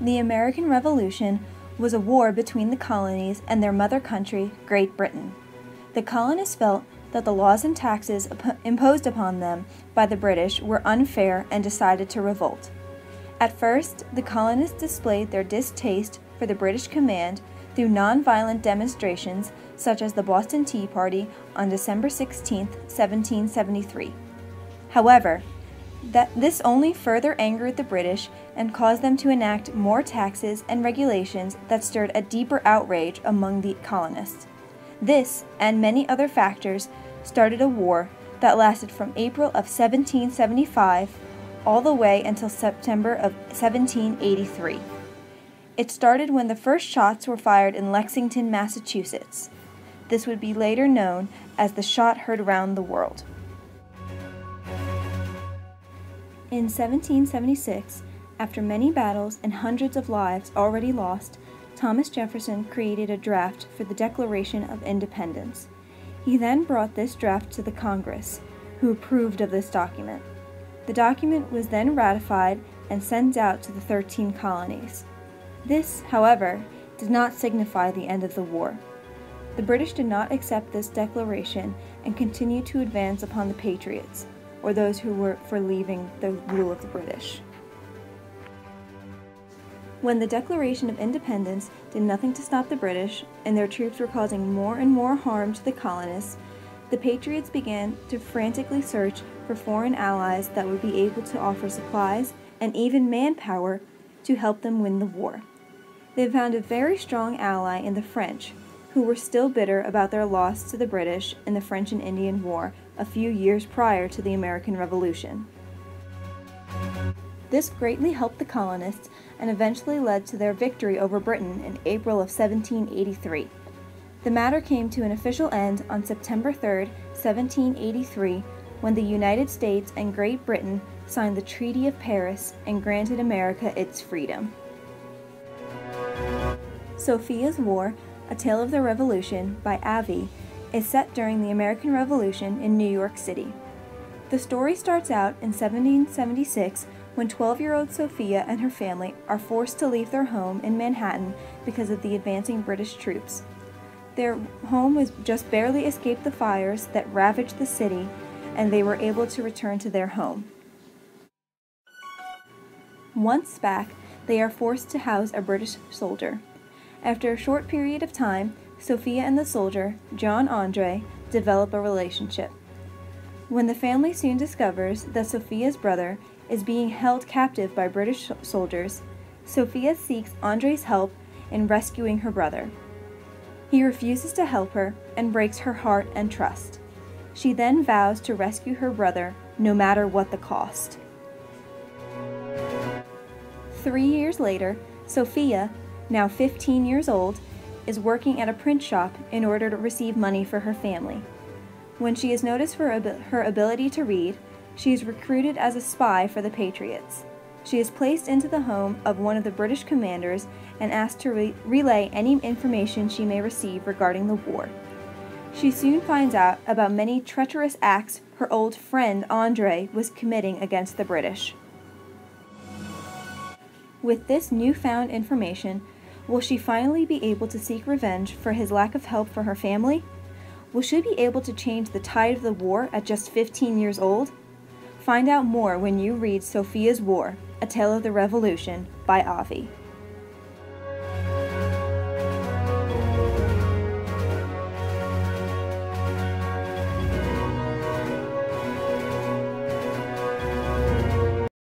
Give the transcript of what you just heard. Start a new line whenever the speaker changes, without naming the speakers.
The American Revolution was a war between the colonies and their mother country, Great Britain. The colonists felt that the laws and taxes imposed upon them by the British were unfair and decided to revolt. At first, the colonists displayed their distaste for the British command through non-violent demonstrations such as the Boston Tea Party on December 16, 1773. However, this only further angered the British and caused them to enact more taxes and regulations that stirred a deeper outrage among the colonists. This, and many other factors, started a war that lasted from April of 1775 all the way until September of 1783. It started when the first shots were fired in Lexington, Massachusetts. This would be later known as the shot heard around the world. In 1776, after many battles and hundreds of lives already lost, Thomas Jefferson created a draft for the Declaration of Independence. He then brought this draft to the Congress, who approved of this document. The document was then ratified and sent out to the 13 colonies. This, however, did not signify the end of the war. The British did not accept this declaration and continued to advance upon the Patriots, or those who were for leaving the rule of the British. When the Declaration of Independence did nothing to stop the British, and their troops were causing more and more harm to the colonists, the Patriots began to frantically search for foreign allies that would be able to offer supplies and even manpower to help them win the war. They found a very strong ally in the French, who were still bitter about their loss to the British in the French and Indian War a few years prior to the American Revolution. This greatly helped the colonists and eventually led to their victory over Britain in April of 1783. The matter came to an official end on September 3, 1783, when the United States and Great Britain signed the Treaty of Paris and granted America its freedom. Sophia's War, A Tale of the Revolution by Avi, is set during the American Revolution in New York City. The story starts out in 1776 when 12-year-old Sophia and her family are forced to leave their home in Manhattan because of the advancing British troops. Their home was just barely escaped the fires that ravaged the city, and they were able to return to their home. Once back, they are forced to house a British soldier. After a short period of time, Sophia and the soldier, John Andre, develop a relationship. When the family soon discovers that Sophia's brother is being held captive by British soldiers, Sophia seeks Andre's help in rescuing her brother. He refuses to help her and breaks her heart and trust. She then vows to rescue her brother no matter what the cost. 3 years later, Sophia, now 15 years old, is working at a print shop in order to receive money for her family. When she is noticed for her ability to read, she is recruited as a spy for the Patriots. She is placed into the home of one of the British commanders and asked to relay any information she may receive regarding the war. She soon finds out about many treacherous acts her old friend Andre was committing against the British. With this newfound information, will she finally be able to seek revenge for his lack of help for her family? Will she be able to change the tide of the war at just 15 years old? Find out more when you read Sophia's War, A Tale of the Revolution by Avi.